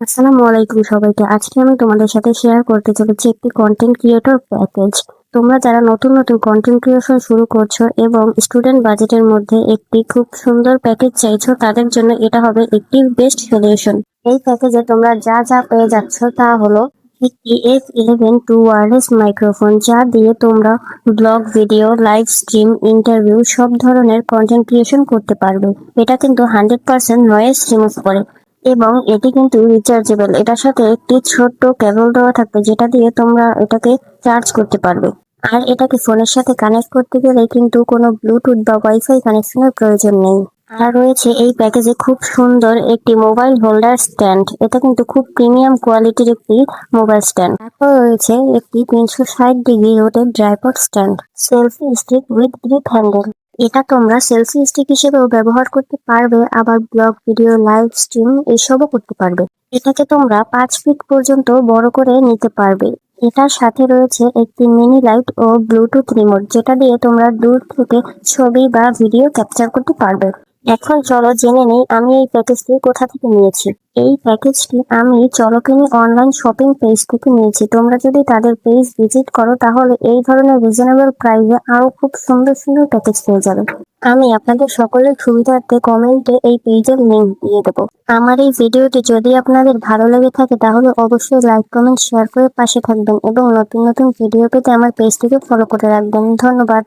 আসসালামু আলাইকুম সবাইকে। আজকে আমি তোমাদের সাথে শেয়ার করতে চলেছি একটি কন্টেন্ট ক্রিয়েটর প্যাকেজ। তোমরা যারা নতুন নতুন কন্টেন্ট ক্রিয়েশন শুরু করছো এবং স্টুডেন্ট বাজেটের মধ্যে একটি খুব সুন্দর প্যাকেজ চাইছো, তাদের জন্য এটা হবে একটি বেস্ট সলিউশন। এই প্যাকেজে তোমরা যা যা পেয়ে যাচ্ছ তা হলো একটি F11 ওয়্যারলেস মাইক্রোফোন, যা দিয়ে তোমরা blog, video, live stream, interview সব ধরনের কন্টেন্ট ক্রিয়েশন করতে পারবে। এটা কিন্তু 100% নয়েজ রিমুভ করে এবং এটি কিন্তু রিচার্জেবল। এটার সাথে একটি ছোট্ট কেবল দেওয়া থাকবে, যেটা দিয়ে তোমরা এটাকে চার্জ করতে পারবে। আর এটাকে ফোনের সাথে কানেক্ট করতে গেলে কিন্তু কোনো ব্লুটুথ বা ওয়াইফাই কানেকশনের প্রয়োজন নেই। আর রয়েছে এই প্যাকেজে খুব সুন্দর একটি মোবাইল হোল্ডার স্ট্যান্ড। এটা কিন্তু খুব প্রিমিয়াম কোয়ালিটির একটি মোবাইল স্ট্যান্ড। তারপর রয়েছে একটি 360 degree rotate tripod stand, selfie stick with grip handle. এটা তোমরা সেলফি স্টিক হিসেবেও ব্যবহার করতে পারবে, আবার ব্লগ, ভিডিও, লাইভ স্ট্রিম এসবও করতে পারবে। এটাকে তোমরা 5 ফিট পর্যন্ত বড় করে নিতে পারবে। এটার সাথে রয়েছে একটি মিনি লাইট ও ব্লুটুথ রিমোট, যেটা দিয়ে তোমরা দূর থেকে ছবি বা ভিডিও ক্যাপচার করতে পারবে। এখন চলো জেনে নেই আমি এই প্যাকেজটি কোথা থেকে নিয়েছি। এই প্যাকেজটি আমি চলকিনী অনলাইন শপিং পেজ থেকে নিয়েছি। তোমরা যদি তাদের পেজ ভিজিট করো তাহলে এই ধরনের রিজনেবল প্রাইসে আরো খুব সুন্দর সুন্দর প্যাকেজ পেয়ে যাবে। আমি আপনাদের সকলের সুবিধার্থে কমেন্টে এই পেজের লিংক দিয়ে দেবো। আমার এই ভিডিওটি যদি আপনাদের ভালো লেগে থাকে তাহলে অবশ্যই লাইক, কমেন্ট, শেয়ার করে পাশে থাকবেন এবং নতুন নতুন ভিডিও পেতে আমার পেজটিকে ফলো করে রাখবেন। ধন্যবাদ।